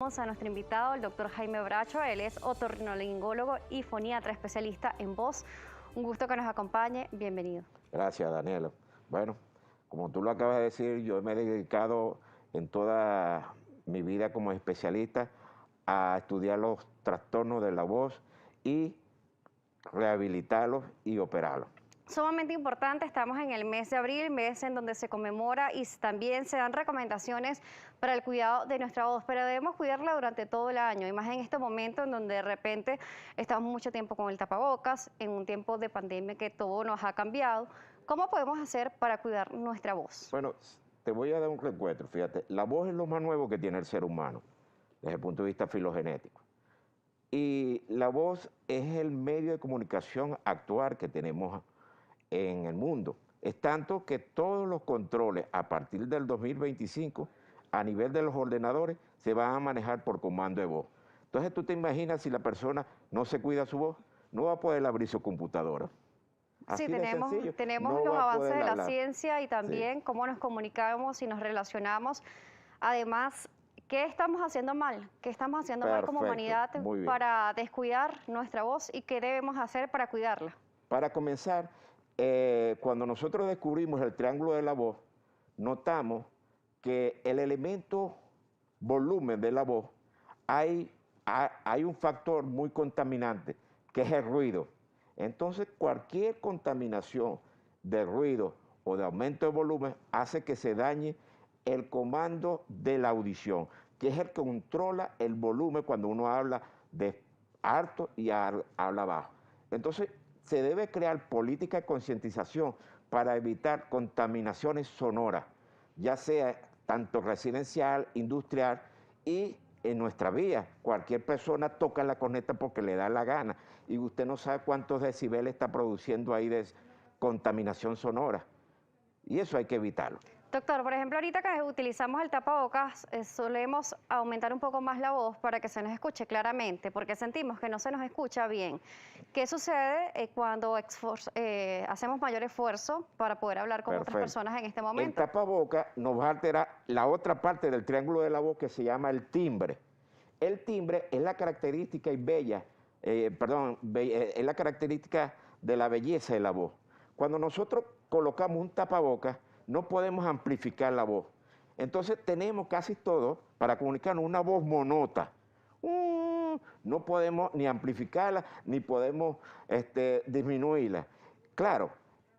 A nuestro invitado, el doctor Jaime Bracho. Él es otorrinolaringólogo y foniatra, especialista en voz. Un gusto que nos acompañe. Bienvenido. Gracias, Daniela. Bueno, como tú lo acabas de decir, yo me he dedicado en toda mi vida como especialista a estudiar los trastornos de la voz y rehabilitarlos y operarlos. Sumamente importante, estamos en el mes de abril, mes en donde se conmemora y también se dan recomendaciones para el cuidado de nuestra voz, pero debemos cuidarla durante todo el año, y más en este momento en donde de repente estamos mucho tiempo con el tapabocas, en un tiempo de pandemia que todo nos ha cambiado. ¿Cómo podemos hacer para cuidar nuestra voz? Bueno, te voy a dar un recuento, fíjate, la voz es lo más nuevo que tiene el ser humano, desde el punto de vista filogenético. Y la voz es el medio de comunicación actual que tenemos en el mundo. Es tanto que todos los controles a partir del 2025 a nivel de los ordenadores se van a manejar por comando de voz. Entonces tú te imaginas si la persona no se cuida su voz, no va a poder abrir su computadora. Sí, Así de sencillo, tenemos no los va a avances poder de la hablar. ciencia y también Sí. cómo nos comunicamos y nos relacionamos. Además, ¿qué estamos haciendo mal? ¿Qué estamos haciendo mal como Perfecto, humanidad muy bien. para descuidar nuestra voz y qué debemos hacer para cuidarla? Para comenzar, cuando nosotros descubrimos el triángulo de la voz, notamos que el elemento volumen de la voz, hay un factor muy contaminante, que es el ruido. Entonces, cualquier contaminación de ruido o de aumento de volumen hace que se dañe el comando de la audición, que es el que controla el volumen cuando uno habla de alto y habla bajo. Entonces, se debe crear política de concientización para evitar contaminaciones sonoras, ya sea tanto residencial, industrial y en nuestra vía. Cualquier persona toca la corneta porque le da la gana y usted no sabe cuántos decibeles está produciendo ahí de contaminación sonora. Y eso hay que evitarlo. Doctor, por ejemplo, ahorita que utilizamos el tapabocas, solemos aumentar un poco más la voz para que se nos escuche claramente, porque sentimos que no se nos escucha bien. ¿Qué sucede cuando hacemos mayor esfuerzo para poder hablar con otras personas en este El momento? tapaboca nos va a alterar la otra parte del triángulo de la voz que se llama el timbre. El timbre es la característica y es la característica de la belleza de la voz. Cuando nosotros colocamos un tapaboca, no podemos amplificar la voz. Entonces tenemos casi todo para comunicarnos una voz monótona. No podemos ni amplificarla, ni podemos disminuirla. Claro,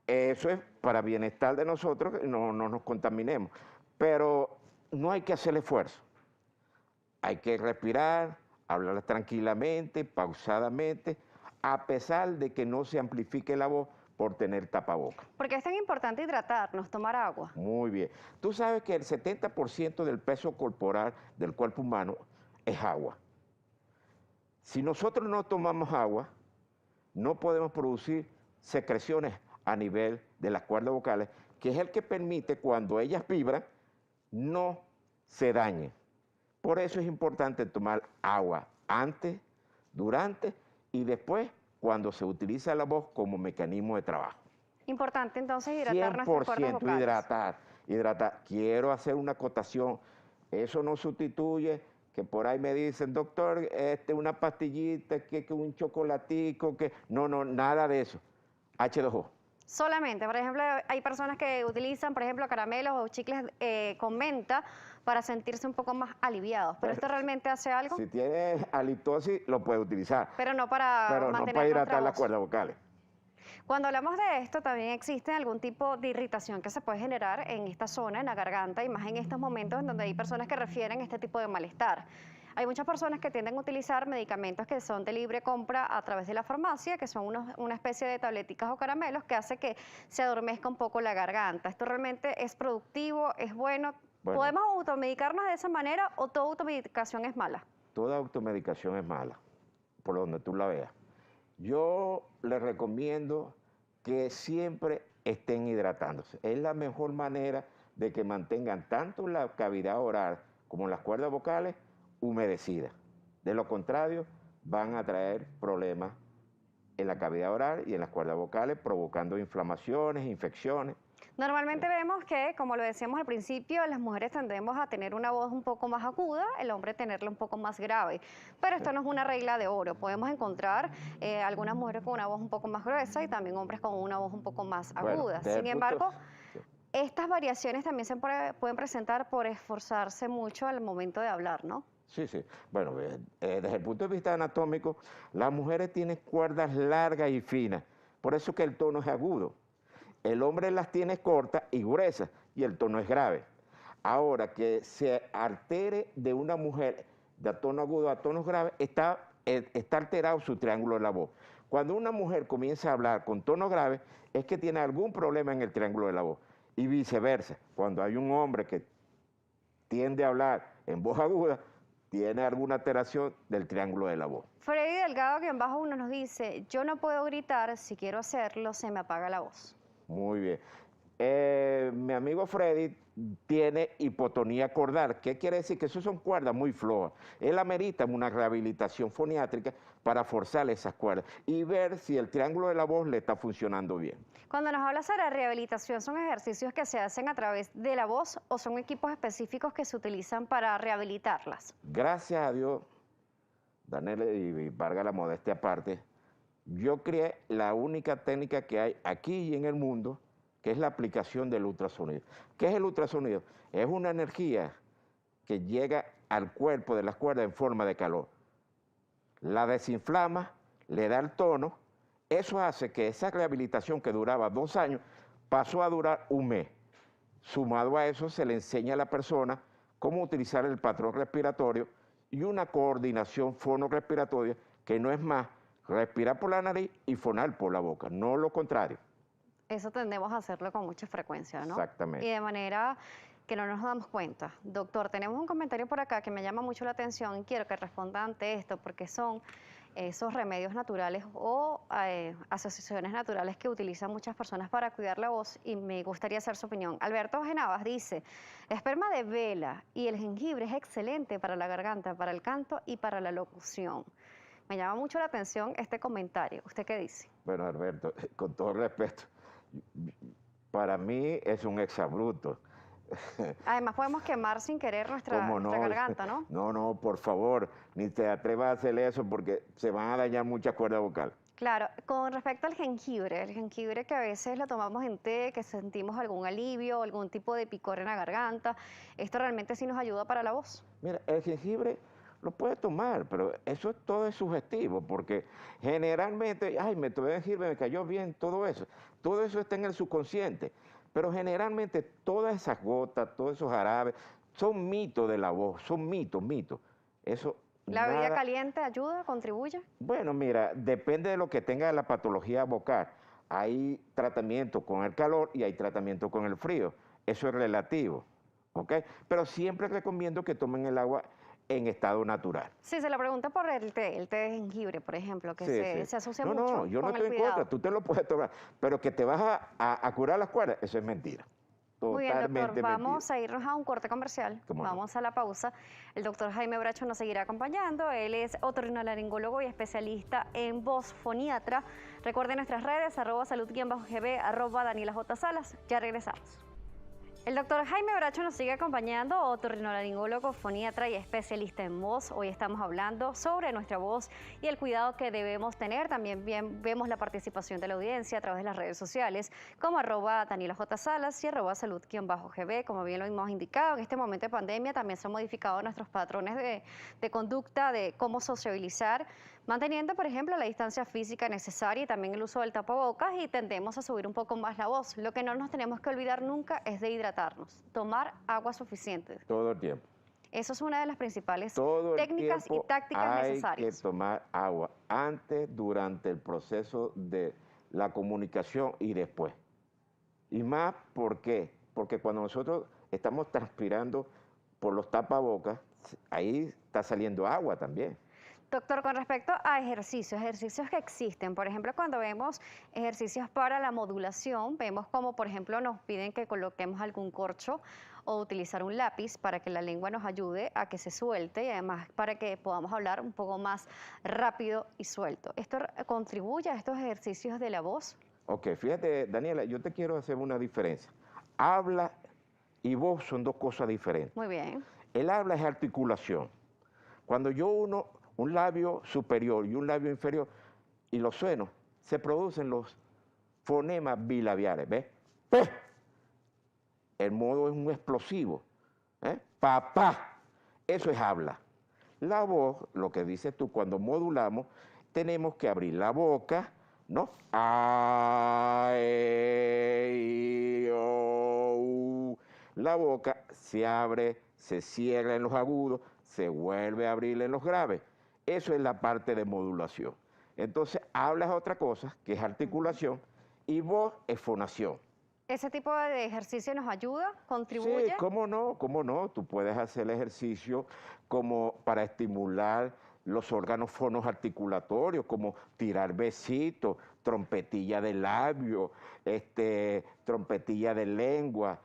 eso es para bienestar de nosotros, que no nos contaminemos. Pero no hay que hacer esfuerzo. Hay que respirar, hablar tranquilamente, pausadamente, a pesar de que no se amplifique la voz por tener tapabocas. ¿Por qué es tan importante hidratarnos, tomar agua? Muy bien. Tú sabes que el 70% del peso corporal del cuerpo humano es agua. Si nosotros no tomamos agua, no podemos producir secreciones a nivel de las cuerdas vocales, que es el que permite cuando ellas vibran, no se dañen. Por eso es importante tomar agua antes, durante y después cuando se utiliza la voz como mecanismo de trabajo. Importante entonces hidratar nuestras cuerdas 100% vocales. hidratar. Quiero hacer una acotación. Eso no sustituye que por ahí me dicen, doctor, una pastillita, que un chocolatico, que no, nada de eso. H2O. Solamente, por ejemplo, hay personas que utilizan, por ejemplo, caramelos o chicles con menta para sentirse un poco más aliviados. ¿Pero esto realmente hace algo? Si tienes halitosis, lo puedes utilizar. Pero no para pero no mantener para nuestra hidratar las voz. cuerdas vocales. Cuando hablamos de esto, también existe algún tipo de irritación que se puede generar en esta zona, en la garganta, y más en estos momentos en donde hay personas que refieren este tipo de malestar. Hay muchas personas que tienden a utilizar medicamentos que son de libre compra a través de la farmacia, que son una especie de tableticas o caramelos que hace que se adormezca un poco la garganta. ¿Esto realmente es productivo, es bueno? ¿Podemos automedicarnos de esa manera o toda automedicación es mala? Toda automedicación es mala, por donde tú la veas. Yo les recomiendo que siempre estén hidratándose. Es la mejor manera de que mantengan tanto la cavidad oral como las cuerdas vocales humedecidas. De lo contrario, van a traer problemas en la cavidad oral y en las cuerdas vocales, provocando inflamaciones, infecciones. Normalmente vemos que, como lo decíamos al principio, las mujeres tendemos a tener una voz un poco más aguda, el hombre tenerla un poco más grave. Pero esto no es una regla de oro. Podemos encontrar algunas mujeres con una voz un poco más gruesa y también hombres con una voz un poco más Bueno, aguda. desde Sin el punto... embargo, sí. estas variaciones también pueden presentar por esforzarse mucho al momento de hablar, ¿no? Sí, sí. Bueno, desde el punto de vista anatómico, las mujeres tienen cuerdas largas y finas, por eso que el tono es agudo. El hombre las tiene cortas y gruesas y el tono es grave. Ahora, que se altere de una mujer de tono agudo a tonos graves, está alterado su triángulo de la voz. Cuando una mujer comienza a hablar con tono grave, es que tiene algún problema en el triángulo de la voz. Y viceversa, cuando hay un hombre que tiende a hablar en voz aguda, tiene alguna alteración del triángulo de la voz. Freddy Delgado, que en bajo uno nos dice, yo no puedo gritar, si quiero hacerlo, se me apaga la voz. Muy bien. Mi amigo Freddy tiene hipotonía cordal. ¿Qué quiere decir? Que eso son cuerdas muy flojas. Él amerita una rehabilitación foniátrica para forzar esas cuerdas y ver si el triángulo de la voz le está funcionando bien. Cuando nos hablas de la rehabilitación, ¿son ejercicios que se hacen a través de la voz o son equipos específicos que se utilizan para rehabilitarlas? Gracias a Dios, Daniel, y valga la modestia aparte, yo creé la única técnica que hay aquí y en el mundo, que es la aplicación del ultrasonido. ¿Qué es el ultrasonido? Es una energía que llega al cuerpo de las cuerdas en forma de calor. La desinflama, le da el tono, eso hace que esa rehabilitación que duraba 2 años pasó a durar 1 mes. Sumado a eso, se le enseña a la persona cómo utilizar el patrón respiratorio y una coordinación fonorrespiratoria que no es más respirar por la nariz y fonar por la boca, no lo contrario. Eso tendemos a hacerlo con mucha frecuencia, ¿no? Exactamente. Y de manera que no nos damos cuenta. Doctor, tenemos un comentario por acá que me llama mucho la atención y quiero que responda ante esto porque son esos remedios naturales o asociaciones naturales que utilizan muchas personas para cuidar la voz y me gustaría saber su opinión. Alberto Genavas dice, esperma de vela y el jengibre es excelente para la garganta, para el canto y para la locución. Me llama mucho la atención este comentario. ¿Usted qué dice? Bueno, Alberto, con todo respeto, para mí es un exabrupto. Además podemos quemar sin querer ¿Cómo nuestra no? garganta, ¿no? No, no, por favor, ni te atrevas a hacer eso porque se van a dañar muchas cuerdas vocales. Claro, con respecto al jengibre, el jengibre que a veces lo tomamos en té, que sentimos algún alivio, algún tipo de picor en la garganta, esto realmente sí nos ayuda para la voz. Mira, el jengibre lo puedes tomar, pero eso todo es sugestivo, porque generalmente, ay, me tomé jengibre, me cayó bien, todo eso está en el subconsciente, pero generalmente todas esas gotas, todos esos jarabes, son mitos de la voz, son mitos. Eso ¿La bebida nada. caliente ayuda, contribuye? Bueno, mira, depende de lo que tenga la patología vocal. Hay tratamiento con el calor y hay tratamiento con el frío. Eso es relativo, ¿ok? Pero siempre recomiendo que tomen el agua en estado natural. Sí, se lo pregunta por el té de jengibre, por ejemplo, que se asocia No, mucho no, yo no con el estoy en contra, cuidado. tú te lo puedes tomar, pero que te vas a curar las cuerdas, eso es mentira. Muy bien, doctor, Totalmente vamos mentira. a irnos a un corte comercial, ¿Cómo no? vamos a la pausa. El doctor Jaime Bracho nos seguirá acompañando, él es otorrinolaringólogo y especialista en voz foniatra. Recuerden nuestras redes, @salud_gb, @Daniela J. Salas. Ya regresamos. El doctor Jaime Bracho nos sigue acompañando, otorrinolaringólogo, foniatra y especialista en voz. Hoy estamos hablando sobre nuestra voz y el cuidado que debemos tener. También vemos la participación de la audiencia a través de las redes sociales, como @Daniela J. Salas y @salud_gb. Como bien lo hemos indicado, en este momento de pandemia también se han modificado nuestros patrones de conducta, de cómo sociabilizar, manteniendo, por ejemplo, la distancia física necesaria y también el uso del tapabocas y tendemos a subir un poco más la voz. Lo que no nos tenemos que olvidar nunca es de hidratarnos, tomar agua suficiente. Todo el tiempo. Eso es una de las principales Todo el técnicas y tiempo tácticas hay necesarias. que tomar agua antes, durante el proceso de la comunicación y después. Y más, ¿por qué? Porque cuando nosotros estamos transpirando por los tapabocas, ahí está saliendo agua también. Doctor, con respecto a ejercicios que existen, por ejemplo, cuando vemos ejercicios para la modulación, vemos como, por ejemplo, nos piden que coloquemos algún corcho o utilizar un lápiz para que la lengua nos ayude a que se suelte y además para que podamos hablar un poco más rápido y suelto. ¿Esto contribuye a estos ejercicios de la voz? Ok, fíjate, Daniela, yo te quiero hacer una diferencia. Habla y voz son dos cosas diferentes. Muy bien. El habla es articulación. Cuando yo uno un labio superior y un labio inferior y los sueno, se producen los fonemas bilabiales, ¿ves? P. El modo es un explosivo. Papá. Eso es habla. La voz, lo que dices tú, cuando modulamos, tenemos que abrir la boca, ¿no? A, e, I, o, U. La boca se abre, se cierra en los agudos, se vuelve a abrir en los graves. Eso es la parte de modulación. Entonces, hablas otra cosa, que es articulación, y voz es fonación. ¿Ese tipo de ejercicio nos ayuda? Sí, ¿Contribuye? cómo no, cómo no. Tú puedes hacer el ejercicio como para estimular los órganos fonos articulatorios, como tirar besitos, trompetilla de labio, trompetilla de lengua,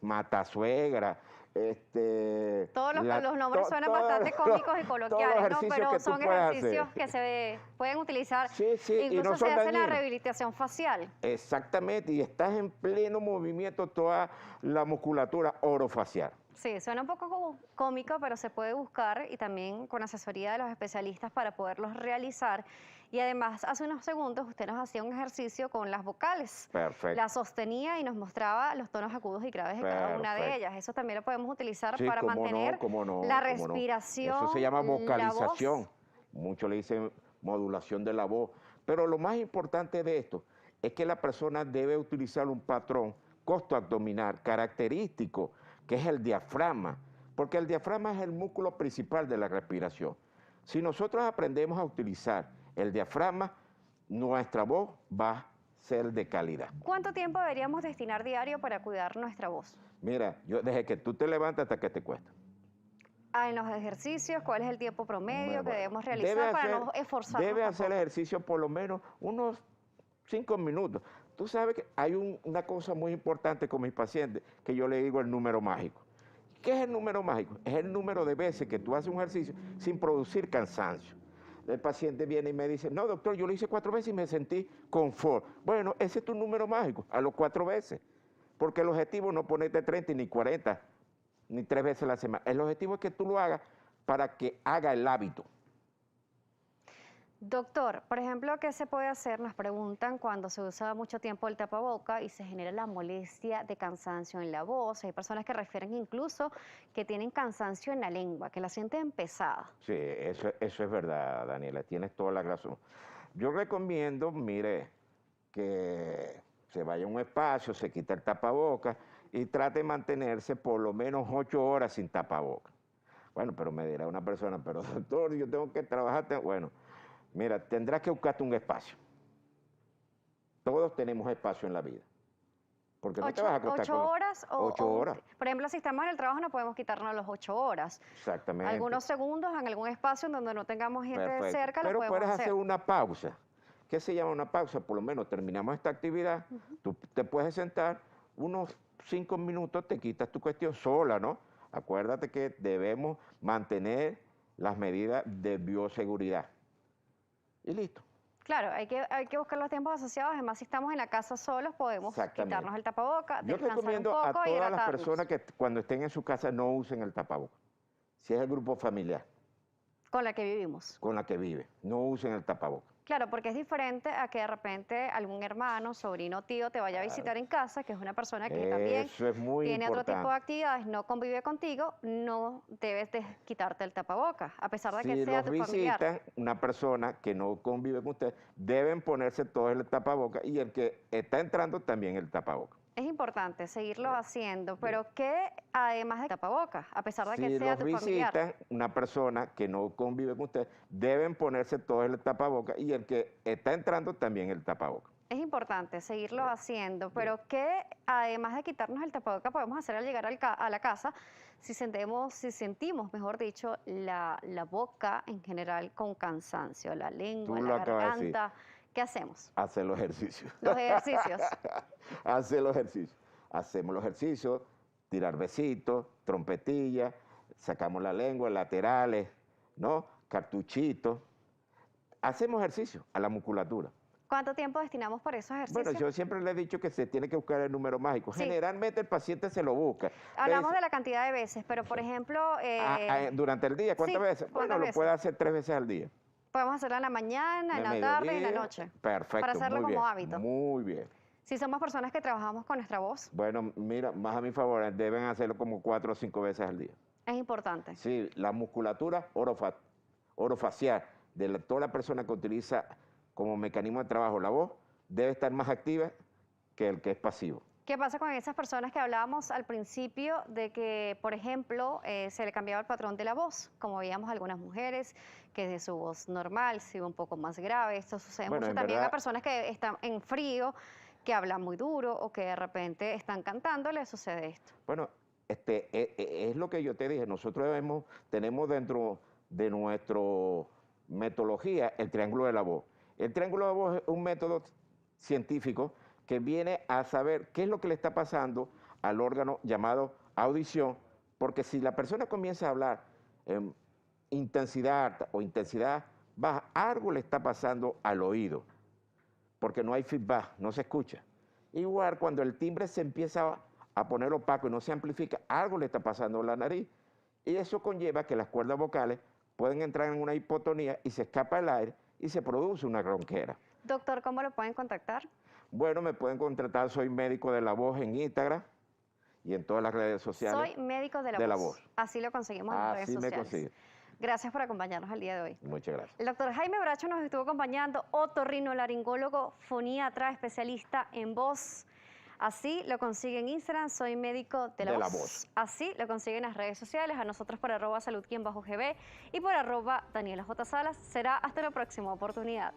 matasuegra. Todos los nombres suenan bastante cómicos y coloquiales, ¿no? Pero son ejercicios que se pueden utilizar. Sí, sí, y Incluso no se son hace la dañinos. rehabilitación facial. Exactamente, y estás en pleno movimiento toda la musculatura orofacial. Sí, suena un poco cómico, pero se puede buscar y también con asesoría de los especialistas para poderlos realizar. Y además, hace unos segundos usted nos hacía un ejercicio con las vocales. Perfecto. La sostenía y nos mostraba los tonos agudos y graves de cada una de Perfecto. ellas. Eso también lo podemos utilizar Sí, para mantener cómo no, la cómo no. respiración, Eso se llama la vocalización. voz. Muchos le dicen modulación de la voz. Pero lo más importante de esto es que la persona debe utilizar un patrón costoabdominal característico, que es el diafragma, porque el diafragma es el músculo principal de la respiración. Si nosotros aprendemos a utilizar el diafragma, nuestra voz va a ser de calidad. ¿Cuánto tiempo deberíamos destinar diario para cuidar nuestra voz? Mira, yo desde que tú te levantas hasta que te cuestas. En los ejercicios, ¿cuál es el tiempo promedio que Bueno, debemos realizar para no esforzarnos debe hacer tampoco? ejercicio por lo menos unos 5 minutos. Tú sabes que hay una cosa muy importante con mis pacientes, que yo le digo el número mágico. ¿Qué es el número mágico? Es el número de veces que tú haces un ejercicio sin producir cansancio. El paciente viene y me dice, no, doctor, yo lo hice 4 veces y me sentí confort. Bueno, ese es tu número mágico, a los 4 veces. Porque el objetivo no es ponerte 30 ni 40, ni 3 veces a la semana. El objetivo es que tú lo hagas para que haga el hábito. Doctor, por ejemplo, ¿qué se puede hacer? Nos preguntan cuando se usa mucho tiempo el tapaboca y se genera la molestia de cansancio en la voz. Hay personas que refieren incluso que tienen cansancio en la lengua, que la sienten pesada. Sí, eso es verdad, Daniela, tienes toda la razón. Yo recomiendo, mire, que se vaya a un espacio, se quita el tapaboca y trate de mantenerse por lo menos 8 horas sin tapaboca. Bueno, pero me dirá una persona, pero doctor, yo tengo que trabajar. Bueno, mira, tendrás que buscarte un espacio. Todos tenemos espacio en la vida. Porque no te vas a acostar 8 con horas 8 horas. por ejemplo, si estamos en el trabajo no podemos quitarnos las 8 horas. Exactamente. Algunos segundos en algún espacio en donde no tengamos gente Perfecto. cerca lo Pero podemos puedes hacer. hacer una pausa. ¿Qué se llama una pausa? Por lo menos terminamos esta actividad, tú te puedes sentar unos 5 minutos, te quitas tu cuestión sola, ¿no? Acuérdate que debemos mantener las medidas de bioseguridad. Y listo. Claro, hay que buscar los tiempos asociados. Además, si estamos en la casa solos, podemos Exactamente. quitarnos el tapaboca, Yo descansar un recomiendo a poco y todas las hidratarnos. personas que cuando estén en su casa no usen el tapabocas. Si es el grupo familiar Con la que vivimos. con la que vive, no usen el tapabocas. Claro, porque es diferente a que de repente algún hermano, sobrino, tío te vaya a visitar en casa, que es una persona que también Eso es muy tiene otro tipo de importante. actividades, no convive contigo, no debes de quitarte el tapabocas, a pesar de que Si sea los tu familiar. visitan, una persona que no convive con usted, deben ponerse todos el tapabocas y el que está entrando también el tapabocas. Es importante seguirlo haciendo, pero que además de tapabocas, a pesar de que Si sea los tu familiar. visitan, una persona que no convive con usted, deben ponerse todos el tapabocas y el que está entrando también el tapabocas. Es importante seguirlo haciendo, pero que además de quitarnos el tapaboca podemos hacer al llegar a la casa si sentimos, mejor dicho, la boca en general con cansancio, la lengua, Tú la lo acabas de decir. garganta. ¿Qué hacemos? Hacer los ejercicios. Los ejercicios. Hacer los ejercicios. Hacemos los ejercicios, tirar besitos, trompetilla, sacamos la lengua, laterales, ¿no? Cartuchitos. Hacemos ejercicio a la musculatura. ¿Cuánto tiempo destinamos para esos ejercicios? Bueno, yo siempre le he dicho que se tiene que buscar el número mágico. Sí. Generalmente el paciente se lo busca. Hablamos Ve, de la cantidad de veces, pero por ejemplo, durante el día, ¿cuántas sí, veces? Bueno, ¿cuántas lo veces? puede hacer 3 veces al día. podemos hacerla en la mañana, en En el la tarde y en la mediodía, noche. perfecto, Para hacerlo muy como bien, hábito. muy bien. Si somos personas que trabajamos con nuestra voz, Bueno, mira, más a mi favor, deben hacerlo como 4 o 5 veces al día. es importante. Sí, la musculatura orofacial de toda la persona que utiliza como mecanismo de trabajo la voz debe estar más activa que el que es pasivo. ¿Qué pasa con esas personas que hablábamos al principio de que, por ejemplo, se le cambiaba el patrón de la voz? Como veíamos algunas mujeres, que de su voz normal se iba un poco más grave. Esto sucede Bueno, mucho en también a verdad, personas que están en frío, que hablan muy duro o que de repente están cantando, les sucede esto. bueno, es lo que yo te dije, nosotros tenemos dentro de nuestra metodología el triángulo de la voz. El triángulo de la voz es un método científico que viene a saber qué es lo que le está pasando al órgano llamado audición, porque si la persona comienza a hablar en intensidad alta o intensidad baja, algo le está pasando al oído, porque no hay feedback, no se escucha. Igual cuando el timbre se empieza a poner opaco y no se amplifica, algo le está pasando a la nariz, y eso conlleva que las cuerdas vocales pueden entrar en una hipotonía y se escapa el aire y se produce una ronquera. Doctor, ¿cómo lo pueden contactar? Bueno, me pueden contratar, soy médico de la voz en Instagram y en todas las redes sociales. Soy médico de la voz. Así lo conseguimos en las redes Así me sociales. consigue. Gracias por acompañarnos el día de hoy. Muchas gracias. El doctor Jaime Bracho nos estuvo acompañando, otorrinolaringólogo, foniatra, especialista en voz. Así lo consiguen en Instagram, soy médico de la voz. Así lo consiguen en las redes sociales, a nosotros por @salud_gb y por @DanielaJSalas. Será hasta la próxima oportunidad.